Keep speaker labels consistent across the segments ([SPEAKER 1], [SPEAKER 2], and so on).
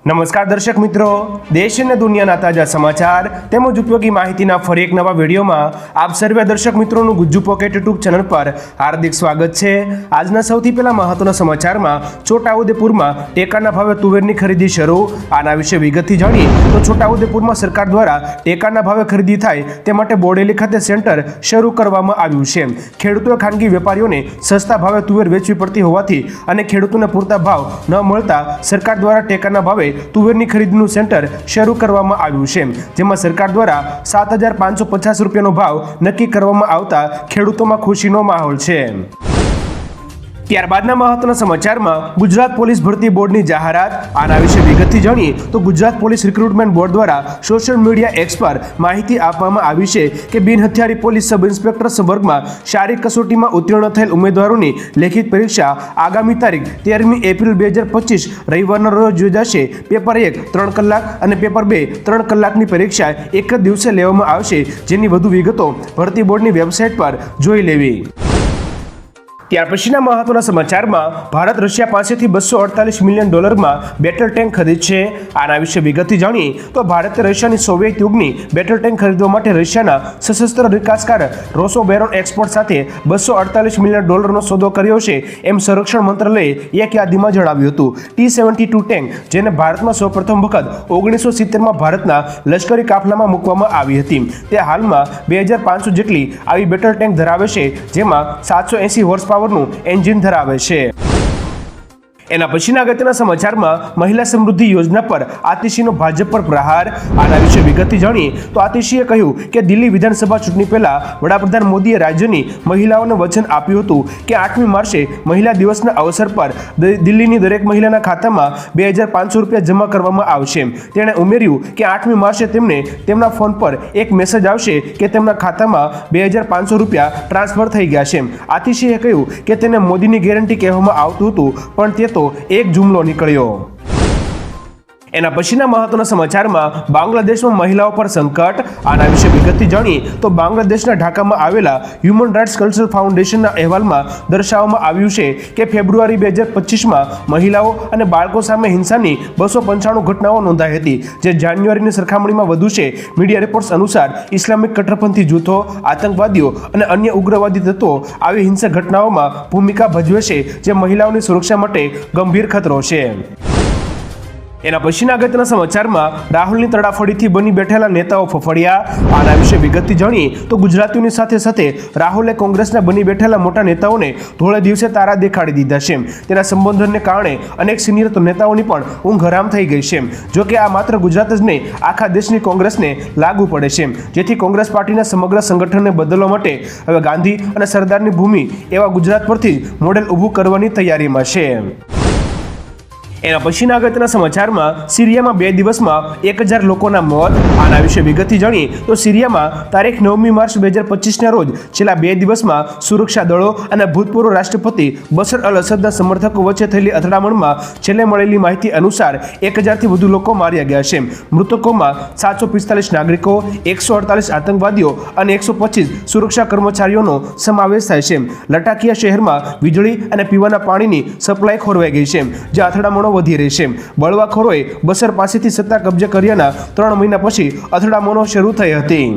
[SPEAKER 1] નમસ્કાર દર્શક મિત્રો, દેશ અને દુનિયાના તાજા સમાચાર તેમજ ઉપયોગી માહિતીના ફરી એક નવા વિડીયોમાં આપ સર્વે દર્શક મિત્રોનું ગુજ્જુ પોકેટ યુટ્યુબ ચેનલ પર હાર્દિક સ્વાગત છે। આજના સૌથી પહેલા મહત્વના સમાચારમાં છોટાઉદેપુરમાં ટેકાના ભાવે તુવેરની ખરીદી શરૂ। આના વિશે વિગતથી જાણીએ તો છોટાઉદેપુરમાં સરકાર દ્વારા ટેકાના ભાવે ખરીદી થાય તે માટે બોડેલી ખાતે સેન્ટર શરૂ કરવામાં આવ્યું છે। ખેડૂતો ખાનગી વેપારીઓને સસ્તા ભાવે તુવેર વેચવી પડતી હોવાથી અને ખેડૂતોને પૂરતા ભાવ ન મળતા સરકાર દ્વારા ટેકાના ભાવે તુવેરની ખરીદીનું સેન્ટર શરૂ કરવામાં આવ્યું છે, જેમાં સરકાર દ્વારા 7,550 રૂપિયાનો ભાવ નક્કી કરવામાં આવતા ખેડૂતોમાં ખુશીનો માહોલ છે। ત્યારબાદના મહત્વના સમાચારમાં ગુજરાત પોલીસ ભરતી બોર્ડની જાહેરાત। આના વિશે વિગતથી જાણીએ તો ગુજરાત પોલીસ રિક્રુટમેન્ટ બોર્ડ દ્વારા સોશિયલ મીડિયા એક્સ પર માહિતી આપવામાં આવી છે કે બિન હથિયારી પોલીસ સબ ઇન્સ્પેક્ટર સંવર્ગમાં શારીરિક કસોટીમાં ઉત્તીર્ણ થયેલ ઉમેદવારોની લેખિત પરીક્ષા આગામી તારીખ 13મી એપ્રિલ 2025 રવિવારના રોજ યોજાશે। પેપર 1 3 કલાક અને પેપર 2 3 કલાકની પરીક્ષા એક જ દિવસે લેવામાં આવશે, જેની વધુ વિગતો ભરતી બોર્ડની વેબસાઇટ પર જોઈ લેવી। ત્યાર પછીના મહત્વના સમાચારમાં ભારત રશિયા પાસેથી $248 મિલિયન બેટલ ટેન્ક ખરીદશે। આના વિશે વિગતથી જાણીએ તો ભારતે રશિયાની સોવિયત યુગની બેટલ ટેન્ક ખરીદવા માટે રશિયાના સશસ્ત્ર વિકાસકાર રોસોબેરોન એક્સપોર્ટ સાથે $248 મિલિયન સોદો કર્યો છે, એમ સંરક્ષણ મંત્રાલયે એક યાદીમાં જણાવ્યું હતું। T-72 ટેન્ક, જેને ભારતમાં સૌપ્રથમ વખત 1970માં ભારતના લશ્કરી કાફલામાં મૂકવામાં આવી હતી, તે હાલમાં 2500 જેટલી આવી બેટલ ટેન્ક ધરાવે છે, જેમાં 780 હોર્સ પાવરનું એન્જિન ધરાવે છે। એના પછીના અગત્યના સમાચારમાં મહિલા સમૃદ્ધિ યોજના પર આતિશીનો ભાજપ પર પ્રહાર। આના વિશે વિગતથી જાણીએ તો આતિશીએ કહ્યું કે દિલ્હી વિધાનસભા ચૂંટણી પહેલા વડાપ્રધાન મોદીએ રાજ્યની મહિલાઓને વચન આપ્યું હતું કે 8મી માર્ચે મહિલા દિવસના અવસર પર દિલ્હીની દરેક મહિલાના ખાતામાં 2,500 રૂપિયા જમા કરવામાં આવશે। તેણે ઉમેર્યું કે 8મી માર્ચે તેમને તેમના ફોન પર એક મેસેજ આવશે કે તેમના ખાતામાં 2,500 રૂપિયા ટ્રાન્સફર થઈ ગયા છે। આતિશીએ કહ્યું કે તેને મોદીની ગેરંટી કહેવામાં આવતું હતું, પણ તે એક જુમલો નીકળ્યો। એના પછીના મહત્વના સમાચારમાં બાંગ્લાદેશમાં મહિલાઓ પર સંકટ। આના વિશે વિગતથી જાણીએ તો બાંગ્લાદેશના ઢાકામાં આવેલા હ્યુમન રાઇટ્સ કલ્ચરલ ફાઉન્ડેશનના અહેવાલમાં દર્શાવવામાં આવ્યું છે કે ફેબ્રુઆરી 2025માં મહિલાઓ અને બાળકો સામે હિંસાની 295 ઘટનાઓ નોંધાઈ હતી, જે જાન્યુઆરીની સરખામણીમાં વધુ છે। મીડિયા રિપોર્ટ્સ અનુસાર ઇસ્લામિક કટ્ટરપંથી જૂથો, આતંકવાદીઓ અને અન્ય ઉગ્રવાદી તત્વો આવી હિંસક ઘટનાઓમાં ભૂમિકા ભજવે છે, જે મહિલાઓની સુરક્ષા માટે ગંભીર ખતરો છે। એના પછીના અગત્યના સમાચારમાં રાહુલની તડાફડીથી બની બેઠેલા નેતાઓ ફફડ્યા। આના વિશે વિગતથી જાણીએ તો ગુજરાતીઓની સાથે સાથે રાહુલે કોંગ્રેસના બની બેઠેલા મોટા નેતાઓને ધોળે દિવસે તારા દેખાડી દીધા છે। તેના સંબોધનને કારણે અનેક સિનિયર નેતાઓની પણ ઊંઘ હરામ થઈ ગઈ છે। જોકે આ માત્ર ગુજરાત જ નહીં, આખા દેશની કોંગ્રેસને લાગુ પડે છે, જેથી કોંગ્રેસ પાર્ટીના સમગ્ર સંગઠનને બદલવા માટે હવે ગાંધી અને સરદારની ભૂમિ એવા ગુજરાત પરથી મોડેલ ઊભું કરવાની તૈયારીમાં છે। એના પછીના અગત્યના સમાચારમાં સિરિયામાં 2 દિવસમાં 1000 લોકોના મોત। આના વિશે વિગતથી જાણીએ તો સિરિયામાં તારીખ 9મી માર્ચ 2025ના રોજ છેલ્લા 2 દિવસમાં સુરક્ષા દળો અને ભૂતપૂર્વ રાષ્ટ્રપતિ બશર અલ અસદના સમર્થકો વચ્ચે થયેલી અથડામણમાં છેલ્લે મળેલી માહિતી અનુસાર 1000થી વધુ લોકો માર્યા ગયા છે। મૃતકોમાં 745 નાગરિકો, 148 આતંકવાદીઓ અને 125 સુરક્ષા કર્મચારીઓનો સમાવેશ થાય છે। લટાકિયા શહેરમાં વીજળી અને પીવાના પાણીની સપ્લાય ખોરવાઈ ગઈ છે, જે અથડામણો વધી રહી છે। બળવાખોરોએ બશર પાસેથી સત્તા કબજે કર્યાના 3 મહિના પછી અથડામણો શરૂ થઈ હતી।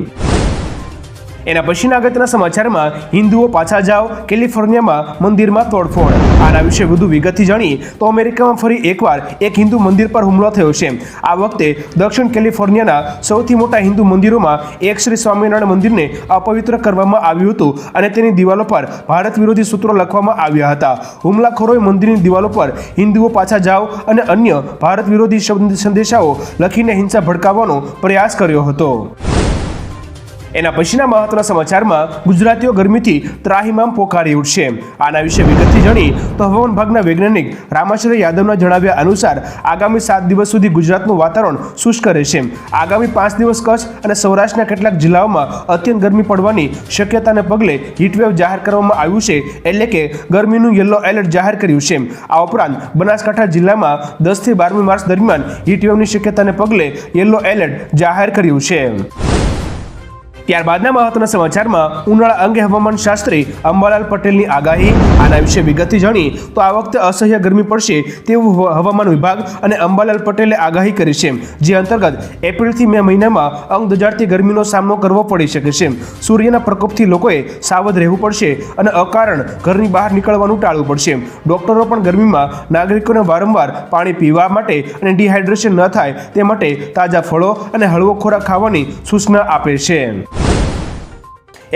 [SPEAKER 1] એના પછીના અગત્યના સમાચારમાં હિન્દુઓ પાછા જાઓ, કેલિફોર્નિયામાં મંદિરમાં તોડફોડ। આના વિશે વધુ વિગતથી જાણીએ તો અમેરિકામાં ફરી એકવાર એક હિન્દુ મંદિર પર હુમલો થયો છે। આ વખતે દક્ષિણ કેલિફોર્નિયાના સૌથી મોટા હિન્દુ મંદિરોમાં એક શ્રી સ્વામિનારાયણ મંદિરને અપવિત્ર કરવામાં આવ્યું હતું અને તેની દિવાલો પર ભારત વિરોધી સૂત્રો લખવામાં આવ્યા હતા। હુમલાખોરોએ મંદિરની દિવાલો પર હિન્દુઓ પાછા જાઓ અને અન્ય ભારત વિરોધી સંદેશાઓ લખીને હિંસા ભડકાવવાનો પ્રયાસ કર્યો હતો। એના પછીના મહત્વના સમાચારમાં ગુજરાતીઓ ગરમીથી ત્રાહિમામ પોકારી ઉઠશે। આના વિશે વિગતથી જાણીએ તો હવામાન વિભાગના વૈજ્ઞાનિક રામાશ્રય યાદવના જણાવ્યા અનુસાર આગામી 7 દિવસ સુધી ગુજરાતનું વાતાવરણ શુષ્ક રહેશે। આગામી 5 દિવસ કચ્છ અને સૌરાષ્ટ્રના કેટલાક જિલ્લાઓમાં અત્યંત ગરમી પડવાની શક્યતાને પગલે હીટવેવ જાહેર કરવામાં આવ્યું છે, એટલે કે ગરમીનું યલો એલર્ટ જાહેર કર્યું છે। આ ઉપરાંત બનાસકાંઠા જિલ્લામાં 10થી 12મી માર્ચ દરમિયાન હીટવેવની શક્યતાને પગલે યલો એલર્ટ જાહેર કર્યું છે। ત્યારબાદના મહત્વના સમાચારમાં ઉનાળા અંગે હવામાન શાસ્ત્રી અંબાલાલ પટેલની આગાહી. આના વિશે વિગતથી જાણી તો આ વખતે અસહ્ય ગરમી પડશે તેવું હવામાન વિભાગ અને અંબાલાલ પટેલે આગાહી કરી છે, જે અંતર્ગત એપ્રિલથી મે મહિનામાં અંગ દજાડતી ગરમીનો સામનો કરવો પડી શકે છે. સૂર્યના પ્રકોપથી લોકોએ સાવધ રહેવું પડશે અને અકારણ ઘરની બહાર નીકળવાનું ટાળવું પડશે. ડોક્ટરો પણ ગરમીમાં નાગરિકોને વારંવાર પાણી પીવા માટે અને ડિહાઇડ્રેશન ન થાય તે માટે તાજા ફળો અને હળવો ખોરાક ખાવાની સૂચના આપે છે.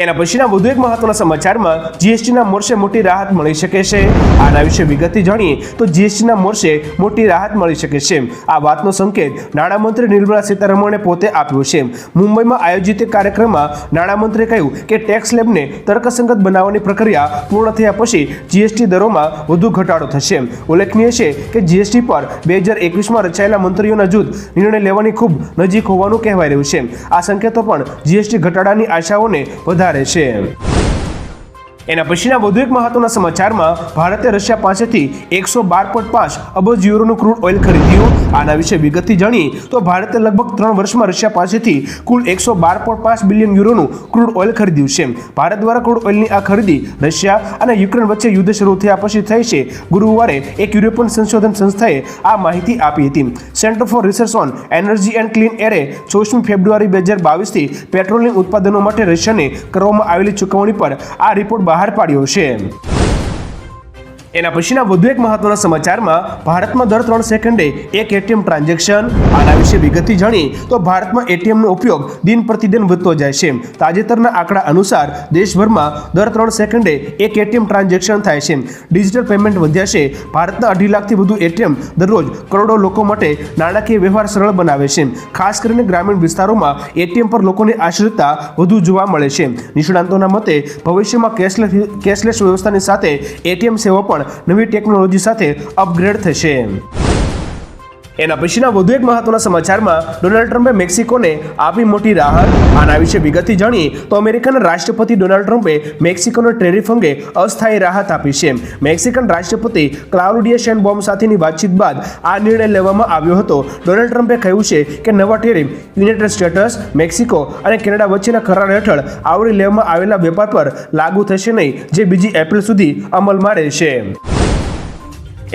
[SPEAKER 1] એના પછીના વધુ એક મહત્વના સમાચારમાં જીએસટીના મોરચે મોટી રાહત મળી શકે છે. આના વિશે વિગતથી જાણીએ તો જીએસટીના મોરચે મોટી રાહત મળી શકે છે. આ વાતનો સંકેત નાણામંત્રી નિર્મલા સીતારમણે પોતે આપ્યો છે. મુંબઈમાં આયોજિત એક કાર્યક્રમમાં નાણામંત્રીએ કહ્યું કે ટેક્સ સ્લેબને તર્કસંગત બનાવવાની પ્રક્રિયા પૂર્ણ થયા પછી જીએસટી દરોમાં વધુ ઘટાડો થશે. ઉલ્લેખનીય છે કે જીએસટી પર 2021માં રચાયેલા મંત્રીઓના જૂથ નિર્ણય લેવાની ખૂબ નજીક હોવાનું કહેવાય રહ્યું છે. આ સંકેતો પણ જીએસટી ઘટાડાની આશાઓને વધારે છે. એના પછીના વધુ એક મહત્વના સમાચારમાં ભારતે રશિયા પાસેથી 112.5 અબજ યુરોનું ક્રૂડ ઓઇલ ખરીદ્યું. આના વિશે વિગતથી જાણીએ તો ભારતે લગભગ 3 વર્ષમાં રશિયા પાસેથી કુલ 112.5 બિલિયન યુરોનું ક્રૂડ ઓઇલ ખરીદ્યું છે. ભારત દ્વારા ક્રૂડ ઓઇલની આ ખરીદી રશિયા અને યુક્રેન વચ્ચે યુદ્ધ શરૂ થયા પછી થઈ છે. ગુરુવારે એક યુરોપિયન સંશોધન સંસ્થાએ આ માહિતી આપી હતી. Centre for research on energy and clean એરે 24 ફેબ્રુઆરી 2022થી પેટ્રોલિયમ ઉત્પાદનો માટે રશિયાને કરવામાં આવેલી ચૂકવણી પર આ રિપોર્ટ બહાર પાડ્યો છે. એના પછીના વધુ એક મહત્વના સમાચારમાં ભારતમાં દર 3 સેકન્ડે એક એટીએમ ટ્રાન્ઝેક્શન. આના વિશે વિગતથી જાણીએ તો ભારતમાં એટીએમનો ઉપયોગ દિન પ્રતિદિન વધતો જાય છે. તાજેતરના આંકડા અનુસાર દેશભરમાં દર 3 સેકન્ડે એક એટીએમ ટ્રાન્ઝેક્શન થાય છે. ડિજિટલ પેમેન્ટ વધ્યા છે. ભારતના 2.5 લાખથી વધુ એટીએમ દરરોજ કરોડો લોકો માટે નાણાકીય વ્યવહાર સરળ બનાવે છે. ખાસ કરીને ગ્રામીણ વિસ્તારોમાં એટીએમ પર લોકોની આશ્રિતતા વધુ જોવા મળે છે. નિષ્ણાંતોના મતે ભવિષ્યમાં કેશલેસ વ્યવસ્થાની સાથે એટીએમ સેવા પણ નવી ટેકનોલોજી સાથે અપગ્રેડ થશે. એના પછીના વધુ એક મહત્વના સમાચારમાં ડોનાલ્ડ ટ્રમ્પે મેક્સિકોને આપી મોટી રાહત. આના વિશે વિગતથી જાણીએ તો અમેરિકાના રાષ્ટ્રપતિ ડોનાલ્ડ ટ્રમ્પે મેક્સિકોનો ટેરિફ અંગે અસ્થાયી રાહત આપી છે. મેક્સિકન રાષ્ટ્રપતિ ક્લાઉડિયા શેનબોમ સાથેની વાતચીત બાદ આ નિર્ણય લેવામાં આવ્યો હતો. ડોનાલ્ડ ટ્રમ્પે કહ્યું છે કે નવા ટેરિફ યુનાઇટેડ સ્ટેટ્સ, મેક્સિકો અને કેનેડા વચ્ચેના કરાર હેઠળ આવરી લેવામાં આવેલા વેપાર પર લાગુ થશે નહીં, જે બીજી એપ્રિલ સુધી અમલમાં રહેશે.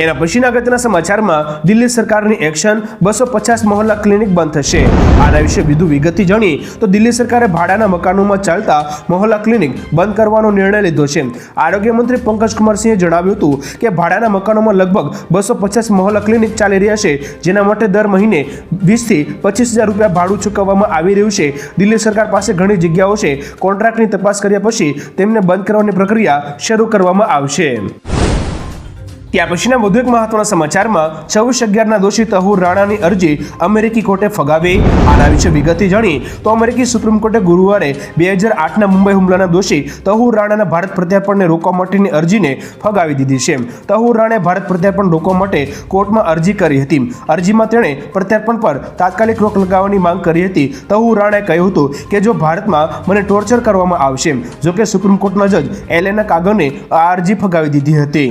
[SPEAKER 1] એના પછીના અગત્યના સમાચારમાં દિલ્હી સરકારની એક્શન. 250 મોહલ્લા ક્લિનિક બંધ થશે. આના વિશે વધુ વિગતથી જાણીએ તો દિલ્હી સરકારે ભાડાના મકાનોમાં ચાલતા મોહલ્લા ક્લિનિક બંધ કરવાનો નિર્ણય લીધો છે. આરોગ્ય મંત્રી પંકજ કુમાર સિંહે જણાવ્યું હતું કે ભાડાના મકાનોમાં લગભગ 250 મોહલ્લા ક્લિનિક ચાલી રહ્યા છે, જેના માટે દર મહિને 20 થી 25,000 રૂપિયા ભાડું ચૂકવવામાં આવી રહ્યું છે. દિલ્હી સરકાર પાસે ઘણી જગ્યાઓ છે. કોન્ટ્રાક્ટની તપાસ કર્યા પછી તેમને બંધ કરવાની પ્રક્રિયા શરૂ કરવામાં આવશે. ત્યાર પછીના વધુ એક મહત્વના સમાચારમાં 26/11ના દોષી તહુર રાણાની અરજી અમેરિકી કોર્ટે ફગાવી. આના વિશે વિગતથી જાણીએ તો અમેરિકી સુપ્રીમ કોર્ટે ગુરુવારે 2008ના મુંબઈ હુમલાના દોષી તહુર રાણાના ભારત પ્રત્યાર્પણને રોકવા માટેની અરજીને ફગાવી દીધી છે. તહુર રાણાએ ભારત પ્રત્યાર્પણ રોકવા માટે કોર્ટમાં અરજી કરી હતી. અરજીમાં તેણે પ્રત્યાર્પણ પર તાત્કાલિક રોક લગાવવાની માંગ કરી હતી. તહુર રાણાએ કહ્યું હતું કે જો ભારતમાં મને ટોર્ચર કરવામાં આવશે. જોકે સુપ્રીમ કોર્ટના જજ એલેના કાગને આ અરજી ફગાવી દીધી હતી.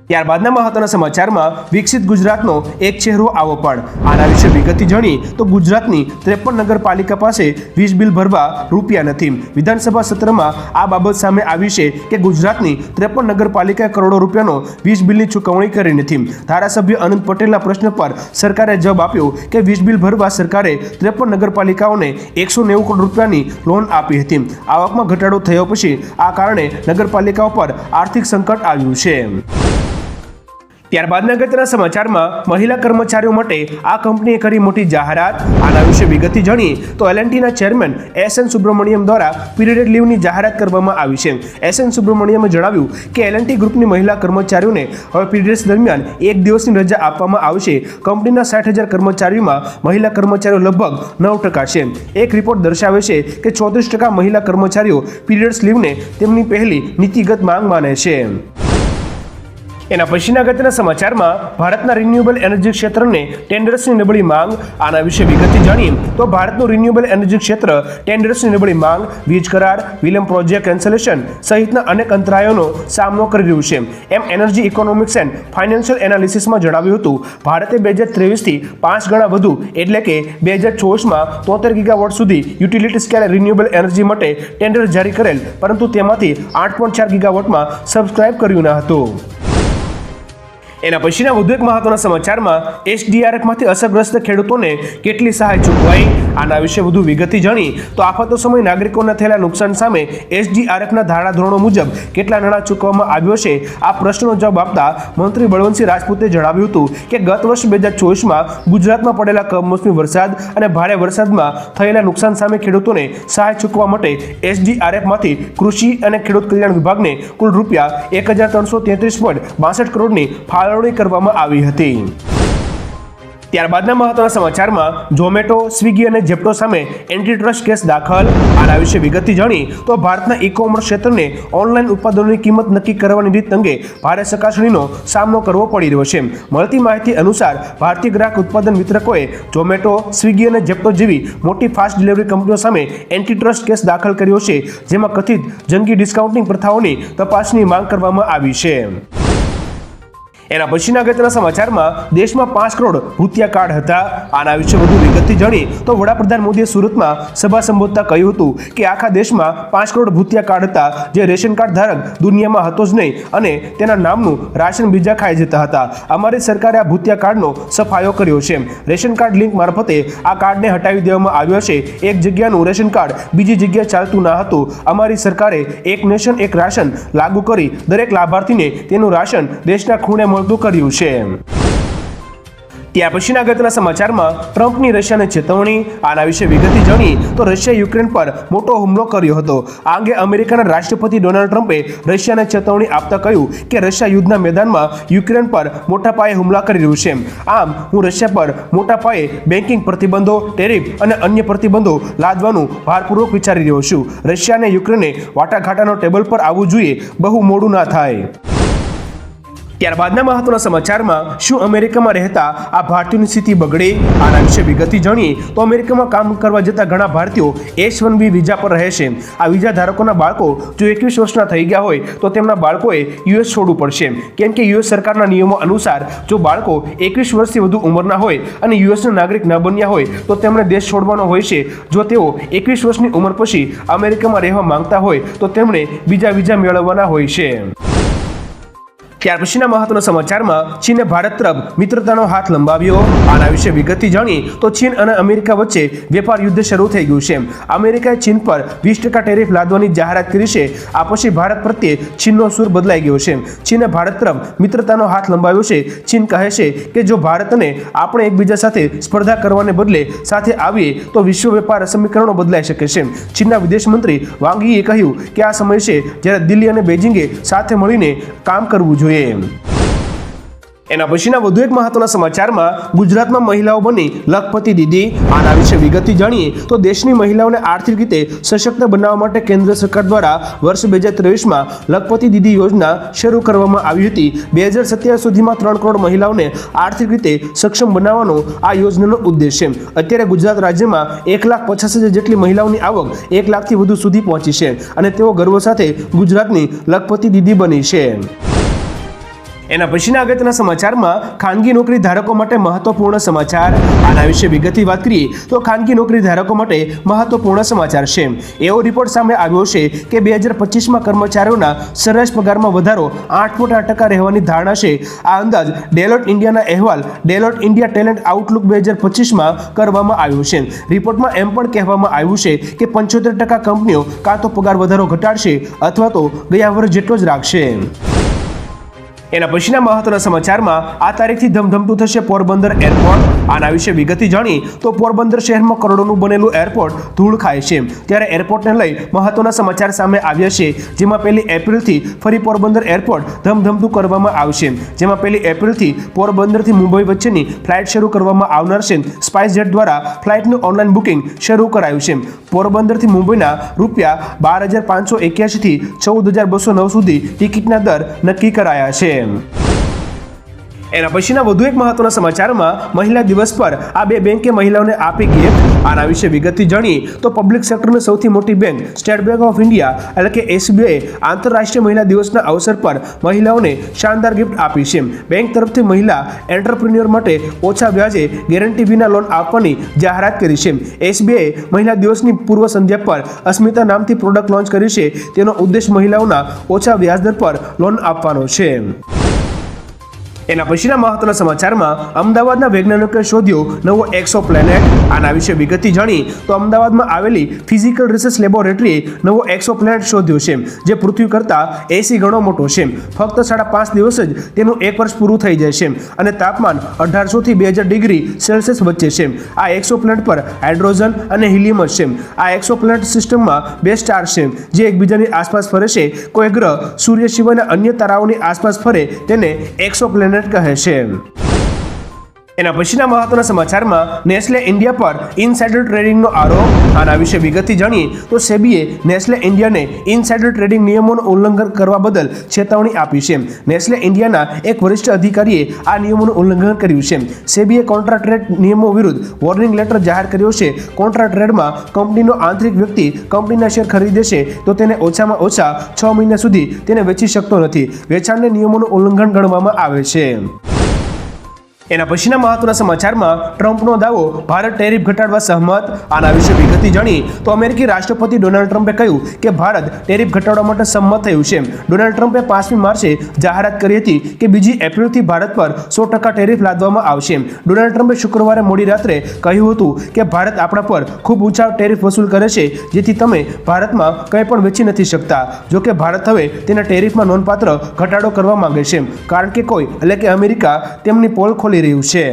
[SPEAKER 1] ત્યારબાદના મહત્વના સમાચારમાં વિકસિત ગુજરાતનો એક ચહેરો આવો પણ. આના વિશે વિગતથી જાણીએ તો ગુજરાતની 53 નગરપાલિકા પાસે વીજ બિલ ભરવા રૂપિયા નથી. વિધાનસભા સત્રમાં આ બાબત સામે આવી છે કે ગુજરાતની 53 નગરપાલિકાએ કરોડો રૂપિયાનો વીજ બિલની ચૂકવણી કરી નથી. ધારાસભ્ય અનંત પટેલના પ્રશ્ન પર સરકારે જવાબ આપ્યો કે વીજ બિલ ભરવા સરકારે 53 નગરપાલિકાઓને 190 કરોડ રૂપિયાની લોન આપી હતી. આવકમાં ઘટાડો થયો પછી આ કારણે નગરપાલિકાઓ પર આર્થિક સંકટ આવ્યું છે. ત્યારબાદના અગત્યના સમાચારમાં મહિલા કર્મચારીઓ માટે આ કંપનીએ કરી મોટી જાહેરાત. આના વિશે વિગતથી જાણીએ તો એલએનટીના ચેરમેન એસએન સુબ્રમણ્યમ દ્વારા પીરિયડ લીવની જાહેરાત કરવામાં આવી છે. એસએન સુબ્રમણ્યમે જણાવ્યું કે એલએનટી ગ્રુપની મહિલા કર્મચારીઓને હવે પીરિયડ્સ દરમિયાન 1 દિવસની રજા આપવામાં આવશે. કંપનીના 60,000 કર્મચારીઓમાં મહિલા કર્મચારીઓ લગભગ 9% છે. એક રિપોર્ટ દર્શાવે છે કે 34% મહિલા કર્મચારીઓ પીરિયડ્સ લીવને તેમની પહેલી નીતિગત માંગ માને છે. એના પછીના અગત્યના સમાચારમાં ભારતના રિન્યુએબલ એનર્જી ક્ષેત્રને ટેન્ડર્સની નબળી માંગ. આના વિશે વિગતથી જાણીએ તો ભારતનું રિન્યુએબલ એનર્જી ક્ષેત્ર ટેન્ડર્સની નબળી માંગ, વીજ કરાર, વિલંબ, પ્રોજેક્ટ કેન્સલેશન સહિતના અનેક અંતરાયોનો સામનો કરી રહ્યું છે, એમ એનર્જી ઇકોનોમિક્સ એન્ડ ફાઇનાન્શિયલ એનાલિસિસમાં જણાવ્યું હતું. ભારતે 2023થી 5 ગણા વધુ એટલે કે 2024માં 73 ગીગાવોટ સુધી યુટિલિટી સ્કેલ રિન્યુએબલ એનર્જી માટે ટેન્ડર જારી કરેલ, પરંતુ તેમાંથી 8.4 ગીગાવોટમાં સબસ્ક્રાઇબ કર્યું ન હતું. એના પછીના વધુ એક મહત્વના સમાચારમાં એસડીઆરએફમાંથી અસરગ્રસ્ત ખેડૂતોને કેટલી સહાય ચૂકવાઈ. આના વિશે વધુ વિગતથી જાણી તો આફતો સમયે નાગરિકોને થયેલા નુકસાન સામે એસડીઆરએફના ધારાધોરણો મુજબ કેટલા નાણાં ચૂકવવામાં આવ્યો છે, આ પ્રશ્નનો જવાબ આપતા મંત્રી બળવંતસિંહ રાજપૂતે જણાવ્યું હતું કે ગત વર્ષ 2024માં ગુજરાતમાં પડેલા કમોસમી વરસાદ અને ભારે વરસાદમાં થયેલા નુકસાન સામે ખેડૂતોને સહાય ચૂકવવા માટે એસડીઆરએફમાંથી કૃષિ અને ખેડૂત કલ્યાણ વિભાગને કુલ રૂપિયા 1333.62 કરોડની ફાળવણી કરવામાં આવી હતી. ત્યારબાદના મહત્વના સમાચારમાં ઝોમેટો, સ્વિગી અને ઝેપ્ટો સામે એન્ટી ટ્રસ્ટ કેસ દાખલ. આના વિશે વિગતથી જાણી તો ભારતના ઈ કોમર્સ ક્ષેત્રને ઓનલાઈન ઉત્પાદનોની કિંમત નક્કી કરવાની રીત અંગે ભારે ચકાસણીનો સામનો કરવો પડી રહ્યો છે. મળતી માહિતી અનુસાર ભારતીય ગ્રાહક ઉત્પાદન વિતરકોએ ઝોમેટો, સ્વિગી અને ઝેપ્ટો જેવી મોટી ફાસ્ટ ડિલિવરી કંપનીઓ સામે એન્ટી ટ્રસ્ટ કેસ દાખલ કર્યો છે, જેમાં કથિત જંગી ડિસ્કાઉન્ટિંગ પ્રથાઓની તપાસની માંગ કરવામાં આવી છે. એના પછીના અગત્યના સમાચારમાં દેશમાં 5 કરોડ ભૂતિયા કાર્ડ હતા. આના વિશે વધુ વિગતથી જાણી તો વડાપ્રધાન મોદીએ સુરતમાં સભા સંબોધતા કહ્યું હતું કે આખા દેશમાં 5 કરોડ ભૂતિયા કાર્ડ હતા, જે રેશન કાર્ડ ધારક દુનિયામાં હતો જ નહીં અને તેના નામનું રાશન બીજા ખાઈ જતા હતા. અમારી સરકારે આ ભૂતિયા કાર્ડનો સફાયો કર્યો છે. રેશન કાર્ડ લિંક મારફતે આ કાર્ડને હટાવી દેવામાં આવ્યો છે. એક જગ્યાનું રેશન કાર્ડ બીજી જગ્યાએ ચાલતું ન હતું. અમારી સરકારે એક નેશન એક રાશન લાગુ કરી દરેક લાભાર્થીને તેનું રાશન દેશના ખૂણે કર્યું છે. ત્યાર પછીના અગત્યના સમાચારમાં ટ્રમ્પની રશિયાને ચેતવણી. આના વિશે વિગતથી જાણી તો રશિયાએ યુક્રેન પર મોટો હુમલો કર્યો હતો. આ અંગે અમેરિકાના રાષ્ટ્રપતિ ડોનાલ્ડ ટ્રમ્પે રશિયાને ચેતવણી આપતા કહ્યું કે રશિયા યુદ્ધના મેદાનમાં યુક્રેન પર મોટા પાયે હુમલા કરી રહ્યું છે. આમ હું રશિયા પર મોટા પાયે બેન્કિંગ પ્રતિબંધો, ટેરિફ અને અન્ય પ્રતિબંધો લાદવાનું ભારપૂર્વક વિચારી રહ્યો છું. રશિયા અને યુક્રેને વાટાઘાટાનો ટેબલ પર આવવું જોઈએ, બહુ મોડું ના થાય. ત્યારબાદના મહત્વના સમાચારમાં શું અમેરિકામાં રહેતા આ ભારતીયોની સ્થિતિ બગડે. આના વિશે વિગતથી જાણીએ તો અમેરિકામાં કામ કરવા જતા ઘણા ભારતીયો H-1B વિઝા પર રહે છે. આ વિઝા ધારકોના બાળકો જો 21 વર્ષના થઈ ગયા હોય તો તેમના બાળકોએ યુએસ છોડવું પડશે, કેમ કે યુએસ સરકારના નિયમો અનુસાર જો બાળકો 21 વર્ષથી વધુ ઉંમરના હોય અને યુએસના નાગરિક ન બન્યા હોય તો તેમણે દેશ છોડવાનો હોય છે. જો તેઓ 21 વર્ષની ઉંમર પછી અમેરિકામાં રહેવા માંગતા હોય તો તેમણે બીજા વિઝા મેળવવાના હોય છે. ત્યાર પછીના મહત્વના સમાચારમાં ચીને ભારત તરફ મિત્રતાનો હાથ લંબાવ્યો. આના વિશે વિગતથી જાણીએ તો ચીન અને અમેરિકા વચ્ચે વેપાર યુદ્ધ શરૂ થઈ ગયું છે. અમેરિકાએ ચીન પર 20% ટેરિફ લાદવાની જાહેરાત કરી છે. આ પછી ભારત પ્રત્યે ચીનનો સૂર બદલાઈ ગયો છે. ચીને ભારત તરફ મિત્રતાનો હાથ લંબાવ્યો છે. ચીન કહે છે કે જો ભારત અને આપણે એકબીજા સાથે સ્પર્ધા કરવાને બદલે સાથે આવીએ તો વિશ્વ વેપાર સમીકરણો બદલાઈ શકે છે. ચીનના વિદેશ મંત્રી વાંગ યીએ કહ્યું કે આ સમય છે જ્યારે દિલ્હી અને બેઇજિંગે સાથે મળીને કામ કરવું જોઈએ. એના પછીના વધુ એક મહત્વના સમાચારમાં ગુજરાતમાં મહિલાઓ બની લખપતિ દીદી. આના વિશે વિગતથી જાણીએ તો દેશની મહિલાઓને આર્થિક રીતે સશક્ત બનાવવા માટે કેન્દ્ર સરકાર દ્વારા વર્ષ 2023માં લખપતિ દીદી યોજના શરૂ કરવામાં આવી હતી. 2027 સુધીમાં 3 કરોડ મહિલાઓને આર્થિક રીતે સક્ષમ બનાવવાનો આ યોજનાનો ઉદ્દેશ છે. અત્યારે ગુજરાત રાજ્યમાં 1,50,000 જેટલી મહિલાઓની આવક 1 લાખથી વધુ સુધી પહોંચી છે અને તેઓ ગર્વ સાથે ગુજરાતની લખપતિ દીદી બની છે. એના પછીના અગત્યના સમાચારમાં ખાનગી નોકરી ધારકો માટે મહત્વપૂર્ણ સમાચાર. આના વિશે વિગતથી વાત કરીએ તો ખાનગી નોકરી ધારકો માટે મહત્વપૂર્ણ સમાચાર છે. એવો રિપોર્ટ સામે આવ્યો છે કે 2025માં કર્મચારીઓના સરેરાશ પગારમાં વધારો 8.8% રહેવાની ધારણા છે. આ અંદાજ ડેલોઇટ ઇન્ડિયાના અહેવાલ ડેલોઇટ ઇન્ડિયા ટેલેન્ટ આઉટલુક 2025માં કરવામાં આવ્યો છે. રિપોર્ટમાં એમ પણ કહેવામાં આવ્યું છે કે 75% કંપનીઓ કાં તો પગાર વધારો ઘટાડશે અથવા તો ગયા વર્ષ જેટલો જ રાખશે. એના પછીના મહત્વના સમાચારમાં આ તારીખથી ધમધમતું થશે પોરબંદર એરપોર્ટ. આના વિશે વિગતથી જાણી તો પોરબંદર શહેરમાં કરોડોનું બનેલું એરપોર્ટ ધૂળ ખાય છે. ત્યારે એરપોર્ટને લઈ મહત્વના સમાચાર સામે આવ્યા છે, જેમાં 1 એપ્રિલથી ફરી પોરબંદર એરપોર્ટ ધમધમતું કરવામાં આવશે. જેમાં 1 એપ્રિલથી પોરબંદરથી મુંબઈ વચ્ચેની ફ્લાઇટ શરૂ કરવામાં આવનાર છે. સ્પાઇસજેટ દ્વારા ફ્લાઇટનું ઓનલાઈન બુકિંગ શરૂ કરાયું છે. પોરબંદરથી મુંબઈના ₹12,581 થી 14,209 સુધી ટિકિટના દર નક્કી કરાયા છે. એના પછીના વધુ એક મહત્વના સમાચારમાં મહિલા દિવસ પર આ બે બેંકે મહિલાઓને આપી ગિફ્ટ આના વિશે વિગતથી જાણીએ તો પબ્લિક સેક્ટરની સૌથી મોટી bank state bank of India એટલે કે એસબીઆઈ આંતરરાષ્ટ્રીય મહિલા દિવસના અવસર પર મહિલાઓને શાનદાર ગિફ્ટ આપી છે. બેંક તરફથી મહિલા એન્ટરપ્રિન્યોર માટે ઓછા વ્યાજે ગેરંટી વિના લોન આપવાની જાહેરાત કરી છે. એસબીઆઈ મહિલા દિવસની પૂર્વ સંધ્યા પર અસ્મિતા નામથી પ્રોડક્ટ લોન્ચ કરી છે. તેનો ઉદ્દેશ મહિલાઓના ઓછા વ્યાજદર પર લોન આપવાનો છે. એના પછીના મહત્વના સમાચારમાં અમદાવાદના વૈજ્ઞાનિકોએ શોધ્યો નવો એક્સો પ્લેનેટ આના વિશે વિગતથી જાણી તો અમદાવાદમાં આવેલી ફિઝિકલ રિસર્ચ લેબોરેટરીએ નવો એક્સો પ્લેનેટ શોધ્યો છે જે પૃથ્વી કરતાં 80 ગણો મોટો છે. ફક્ત 5.5 દિવસ જ તેનું 1 વર્ષ પૂરું થઈ જાય છે અને તાપમાન 1800 થી 2000 ડિગ્રી સેલ્સિયસ વચ્ચે છે. આ એક્સો પ્લેનેટ પર હાઇડ્રોજન અને હિલિયમ છે. આ એક્સો પ્લેનેટ સિસ્ટમમાં 2 સ્ટાર છે જે એકબીજાની આસપાસ ફરે છે. કોઈ ગ્રહ સૂર્ય સિવાયના અન્ય તારાઓની આસપાસ ફરે તેને એક્સો પ્લેનેટ કહે છે. એના પછીના મહત્વના સમાચારમાં નેસ્લે ઇન્ડિયા પર ઇનસાઇડર ટ્રેડિંગનો આરોપ આના વિશે વિગતથી જાણીએ તો સેબીએ નેસ્લે ઇન્ડિયાને ઇનસાઇડર ટ્રેડિંગ નિયમોનું ઉલ્લંઘન કરવા બદલ ચેતવણી આપી છે. નેસ્લે ઇન્ડિયાના એક વરિષ્ઠ અધિકારીએ આ નિયમોનું ઉલ્લંઘન કર્યું છે. સેબીએ કોન્ટ્રા ટ્રેડ નિયમો વિરુદ્ધ વોર્નિંગ લેટર જાહેર કર્યો છે. કોન્ટ્રા ટ્રેડમાં કંપનીનો આંતરિક વ્યક્તિ કંપનીના શેર ખરીદે છે તો તેને ઓછામાં ઓછા 6 મહિના સુધી તેને વેચી શકતો નથી. વેચાણને નિયમોનું ઉલ્લંઘન ગણવામાં આવે છે. એના પછીના મહત્વના સમાચારમાં ટ્રમ્પનો દાવો ભારત ટેરિફ ઘટાડવા સહમત આના વિશે વિગતથી જાણીએ તો અમેરિકી રાષ્ટ્રપતિ ડોનાલ્ડ ટ્રમ્પે કહ્યું કે ભારત ટેરિફ ઘટાડવા માટે સંમત થયું છે. ડોનાલ્ડ ટ્રમ્પે 5મી માર્ચે જાહેરાત કરી હતી કે 2 એપ્રિલથી ભારત પર 100% ટેરિફ લાદવામાં આવશે. ડોનાલ્ડ ટ્રમ્પે શુક્રવારે મોડી રાત્રે કહ્યું હતું કે ભારત આપણા પર ખૂબ ઊંચા ટેરિફ વસૂલ કરે છે જેથી તમે ભારતમાં કંઈ પણ વેચી નથી શકતા. જોકે ભારત હવે તેના ટેરિફમાં નોંધપાત્ર ઘટાડો કરવા માંગે છે કારણ કે કોઈ એટલે કે અમેરિકા તેમની પોલ ખોલી રહ્યું છે.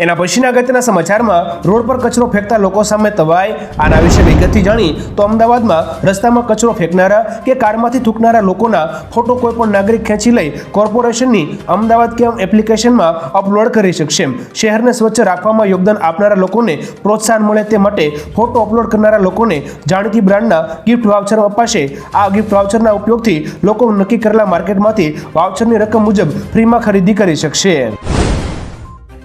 [SPEAKER 1] એના પછીના અગત્યના સમાચારમાં રોડ પર કચરો ફેંકતા લોકો સામે તવાઈ આના વિશે વિગતથી જાણી તો અમદાવાદમાં રસ્તામાં કચરો ફેંકનારા કે કારમાંથી થૂંકનારા લોકોના ફોટો કોઈ પણ નાગરિક ખેંચી લઈ કોર્પોરેશનની અમદાવાદ કેમ એપ્લિકેશનમાં અપલોડ કરી શકશે. શહેરને સ્વચ્છ રાખવામાં યોગદાન આપનારા લોકોને પ્રોત્સાહન મળે તે માટે ફોટો અપલોડ કરનારા લોકોને જાણીતી બ્રાન્ડના ગિફ્ટ વાઉચર અપાશે. આ ગિફ્ટ વાઉચરના ઉપયોગથી લોકો નક્કી કરેલા માર્કેટમાંથી વાઉચરની રકમ મુજબ ફ્રીમાં ખરીદી કરી શકશે.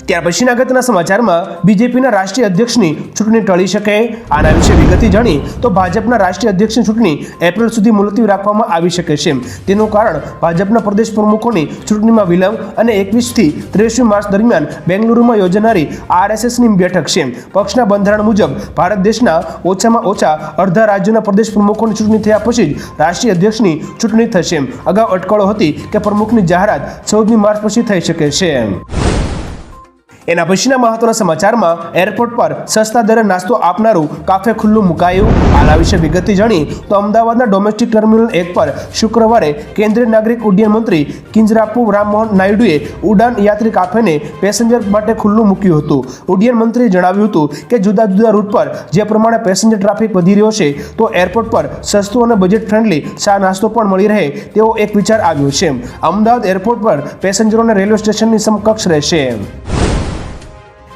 [SPEAKER 1] ત્યાર પછીના અગત્યના સમાચારમાં બીજેપીના રાષ્ટ્રીય અધ્યક્ષની ચૂંટણી ટળી શકે આના વિશે વિગતથી જાણી તો ભાજપના રાષ્ટ્રીય અધ્યક્ષની ચૂંટણી એપ્રિલ સુધી મુલતવી રાખવામાં આવી શકે છે. તેનું કારણ ભાજપના પ્રદેશ પ્રમુખોની ચૂંટણીમાં વિલંબ અને 21 થી 23 માર્ચ દરમિયાન બેંગલુરુમાં યોજાનારી આરએસએસની બેઠક છે. પક્ષના બંધારણ મુજબ ભારત દેશના ઓછામાં ઓછા અડધા રાજ્યોના પ્રદેશ પ્રમુખોની ચૂંટણી થયા પછી જ રાષ્ટ્રીય અધ્યક્ષની ચૂંટણી થશે. અગાઉ અટકળો હતી કે પ્રમુખની જાહેરાત 14મી માર્ચ પછી થઈ શકે છે. એના પછીના મહત્વના સમાચારમાં એરપોર્ટ પર સસ્તા દરે નાસ્તો આપનારું કાફે ખુલ્લું મુકાયું આના વિશે વિગતથી જાણી તો અમદાવાદના ડોમેસ્ટિક ટર્મિનલ 1 પર શુક્રવારે કેન્દ્રીય નાગરિક ઉડ્ડયન મંત્રી કિંજરાપુ રામમોહન નાયડુએ ઉડાન યાત્રી કાફેને પેસેન્જર માટે ખુલ્લું મૂક્યું હતું. ઉડ્ડયન મંત્રીએ જણાવ્યું હતું કે જુદા જુદા રૂટ પર જે પ્રમાણે પેસેન્જર ટ્રાફિક વધી રહ્યો છે તો એરપોર્ટ પર સસ્તું અને બજેટ ફ્રેન્ડલી ચા નાસ્તો પણ મળી રહે તેવો એક વિચાર આવ્યો છે. અમદાવાદ એરપોર્ટ પર પેસેન્જરોને રેલવે સ્ટેશનની સમકક્ષ રહેશે.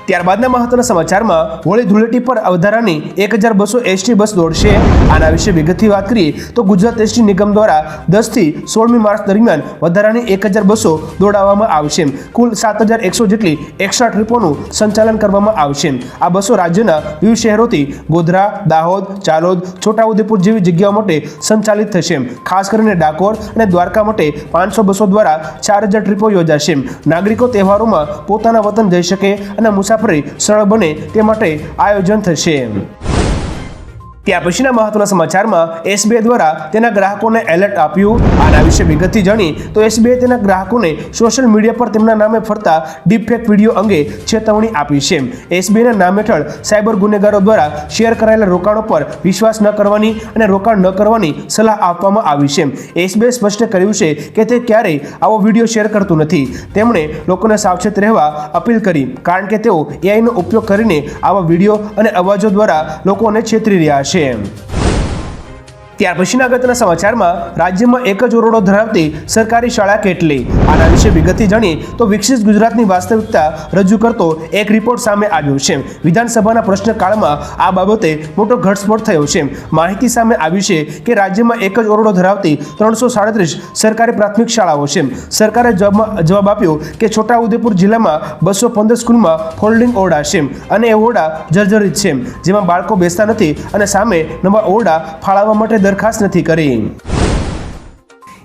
[SPEAKER 1] ત્યારબાદના મહત્વના સમાચારમાં હોળી ધૂળેટી પર વધારાની 1200 એસટી બસ દોડશે આના વિશે વિગતથી વાત કરીએ તો ગુજરાત એસટી નિગમ દ્વારા 10 થી 16મી માર્ચ દરમિયાન વધારાની 1200 દોડાવવામાં આવશે. કુલ 7100 જેટલી એક્સ્ટ્રા ટ્રીપોનું સંચાલન કરવામાં આવશે. આ બસો રાજ્યના વિવિધ શહેરોથી ગોધરા, દાહોદ, ચાલોદ, છોટાઉદેપુર જેવી જગ્યાઓ માટે સંચાલિત થશે. ખાસ કરીને ડાકોર અને દ્વારકા માટે 500 બસો દ્વારા 4000 ટ્રીપો યોજાશે. નાગરિકો તહેવારોમાં પોતાના વતન જઈ શકે અને મુસાફરી સરળ બને તે માટે આયોજન થશે. ત્યાર પછીના મહત્વના સમાચારમાં એસબીઆઈ દ્વારા તેના ગ્રાહકોને એલર્ટ આપ્યું આના વિશે વિગતથી જાણી તો એસબીઆઈ તેના ગ્રાહકોને સોશિયલ મીડિયા પર તેમના નામે ફરતા ડીપફેક વિડીયો અંગે ચેતવણી આપી છે. એસબીઆઈના નામ હેઠળ સાયબર ગુનેગારો દ્વારા શેર કરાયેલા રોકાણો પર વિશ્વાસ ન કરવાની અને રોકાણ ન કરવાની સલાહ આપવામાં આવી છે. એસબીઆઈ સ્પષ્ટ કર્યું છે કે તે ક્યારેય આવો વિડીયો શેર કરતું નથી. તેમણે લોકોને સાવચેત રહેવા અપીલ કરી કારણ કે તેઓ એઆઈનો ઉપયોગ કરીને આવા વિડીયો અને અવાજો દ્વારા લોકોને છેતરી રહ્યા છે. ત્યાર પછીના અગત્યના સમાચારમાં રાજ્યમાં એક જ ઓરડો ધરાવતી સરકારી શાળા કેટલી, આના વિશે વિગતથી જાણીએ તો વિકસિત ગુજરાતની વાસ્તવિકતા રજૂ કરતો એક રિપોર્ટ સામે આવ્યો છે. વિધાનસભાના પ્રશ્નકાળમાં આ બાબતે મોટો ઘટસ્ફોટ થયો છે. માહિતી સામે આવી છે કે રાજ્યમાં એક જ ઓરડો ધરાવતી 337 સરકારી પ્રાથમિક શાળાઓ છે. સરકારે જવાબ આપ્યો કે છોટાઉદેપુર જિલ્લામાં 215 સ્કૂલમાં ફોલ્ડિંગ ઓરડા છે અને એ ઓરડા જર્જરિત છે, જેમાં બાળકો બેસતા નથી અને સામે નવા ઓરડા ફાળવવા માટે દરખાસ્ત નથી કરી.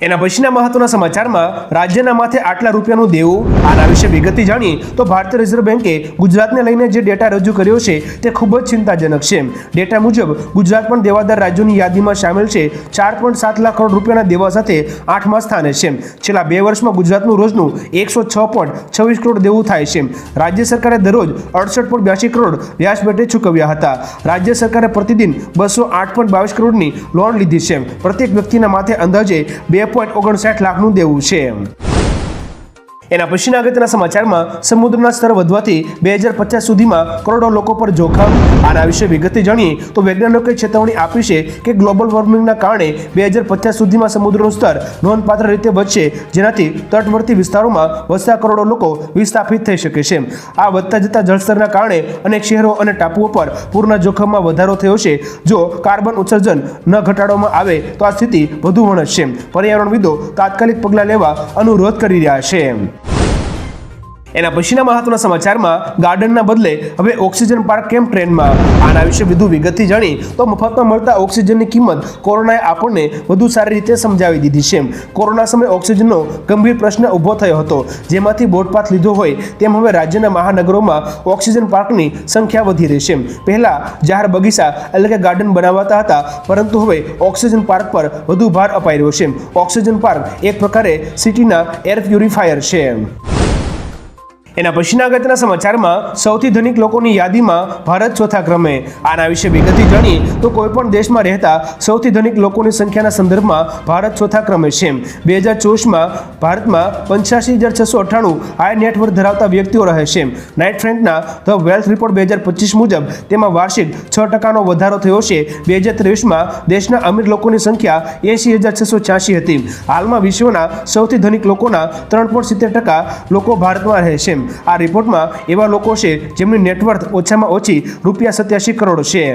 [SPEAKER 1] એના પછીના મહત્વના સમાચારમાં રાજ્યના માથે આટલા રૂપિયાનું દેવું, આના વિશે વિગતથી જાણીએ તો ભારતીય રિઝર્વ બેંકે ગુજરાતને લઈને જે ડેટા રજૂ કર્યો છે તે ખૂબ જ ચિંતાજનક છે. ડેટા મુજબ ગુજરાત પણ દેવાદાર રાજ્યોની યાદીમાં સામેલ છે. 4.7 લાખ કરોડ રૂપિયાના દેવા સાથે 8મા સ્થાને છે. છેલ્લા 2 વર્ષમાં ગુજરાતનું રોજનું 106.26 કરોડ દેવું થાય છે. રાજ્ય સરકારે દરરોજ 68.82 કરોડ વ્યાજ પેટે ચૂકવ્યા હતા. રાજ્ય સરકારે પ્રતિદિન 208.22 કરોડની લોન લીધી છે. પ્રત્યેક વ્યક્તિના માથે અંદાજે 2.59 લાખનું દેવું છે. એના પછીના અગત્યના સમાચારમાં સમુદ્રના સ્તર વધવાથી 2050 સુધીમાં કરોડો લોકો પર જોખમ, આના વિશે વિગતથી જાણીએ તો વૈજ્ઞાનિકોએ ચેતવણી આપી છે કે ગ્લોબલ વોર્મિંગના કારણે 2050 સુધીમાં સમુદ્રનું સ્તર નોંધપાત્ર રીતે વધશે, જેનાથી તટવર્તી વિસ્તારોમાં વસતા કરોડો લોકો વિસ્થાપિત થઈ શકે છે. આ વધતા જતા જળસ્તરના કારણે અનેક શહેરો અને ટાપુઓ પર પૂરના જોખમમાં વધારો થયો છે. જો કાર્બન ઉત્સર્જન ન ઘટાડવામાં આવે તો આ સ્થિતિ વધુ વણસશે. પર્યાવરણવિદો તાત્કાલિક પગલાં લેવા અનુરોધ કરી રહ્યા છે. એના પછીના મહત્વના સમાચારમાં ગાર્ડનના બદલે હવે ઓક્સિજન પાર્ક કેમ ટ્રેન્ડમાં, આના વિશે વધુ વિગતથી જાણીએ તો મફતમાં મળતા ઓક્સિજનની કિંમત કોરોનાએ આપણને વધુ સારી રીતે સમજાવી દીધી છે. કોરોના સમયે ઓક્સિજનનો ગંભીર પ્રશ્ન ઊભો થયો હતો, જેમાંથી બોધપાઠ લીધો હોય તેમ હવે રાજ્યના મહાનગરોમાં ઓક્સિજન પાર્કની સંખ્યા વધી રહી છે. પહેલા જાહેર બગીચા એટલે કે ગાર્ડન બનાવાતા હતા, પરંતુ હવે ઓક્સિજન પાર્ક પર વધુ ભાર અપાઈ રહ્યો છે. ઓક્સિજન પાર્ક એક પ્રકારે સિટીના એર પ્યુરિફાયર છે. એના પછીના અગત્યના સમાચારમાં સૌથી ધનિક લોકોની યાદીમાં ભારત ચોથા ક્રમે, આના વિશે વિગતથી જાણીએ તો કોઈપણ દેશમાં રહેતા સૌથી ધનિક લોકોની સંખ્યાના સંદર્ભમાં ભારત ચોથા ક્રમે છે. 2024માં ભારતમાં 85,698 હાઈ નેટવર્થ ધરાવતા વ્યક્તિઓ રહે છે. નાઇટ ફ્રેન્કના ધ વેલ્થ રિપોર્ટ 2025 મુજબ તેમાં વાર્ષિક 6% વધારો થયો છે. 2023માં દેશના અમીર લોકોની સંખ્યા 80,686 હતી. હાલમાં વિશ્વના સૌથી ધનિક લોકોના 3.70% લોકો ભારતમાં રહે છે. આ રિપોર્ટમાં એવા લોકો છે જેમની નેટવર્થ ઓછામાં ઓછી ₹87 કરોડ છે.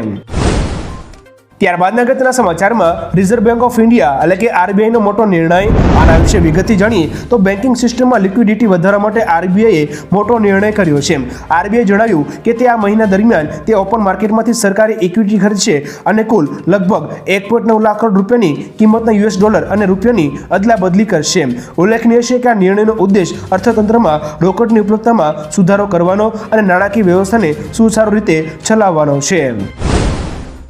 [SPEAKER 1] ત્યારબાદના અગત્યના સમાચારમાં રિઝર્વ બેંક ઓફ ઇન્ડિયા એટલે કે આરબીઆઈનો મોટો નિર્ણય, આના વિશે વિગતથી જાણીએ તો બેન્કિંગ સિસ્ટમમાં લિક્વિડિટી વધારવા માટે આરબીઆઈએ મોટો નિર્ણય કર્યો છે. આરબીઆઈ જણાવ્યું કે તે આ મહિના દરમિયાન તે ઓપન માર્કેટમાંથી સરકારી ઇક્વિટી ખરીદશે અને કુલ લગભગ 1.9 લાખ કરોડ રૂપિયાની કિંમતના $, અને રૂપિયાની અદલા બદલી કરશે. ઉલ્લેખનીય છે કે આ નિર્ણયનો ઉદ્દેશ અર્થતંત્રમાં રોકડની ઉપલબ્ધતામાં સુધારો કરવાનો અને નાણાકીય વ્યવસ્થાને સુચારુ રીતે ચલાવવાનો છે.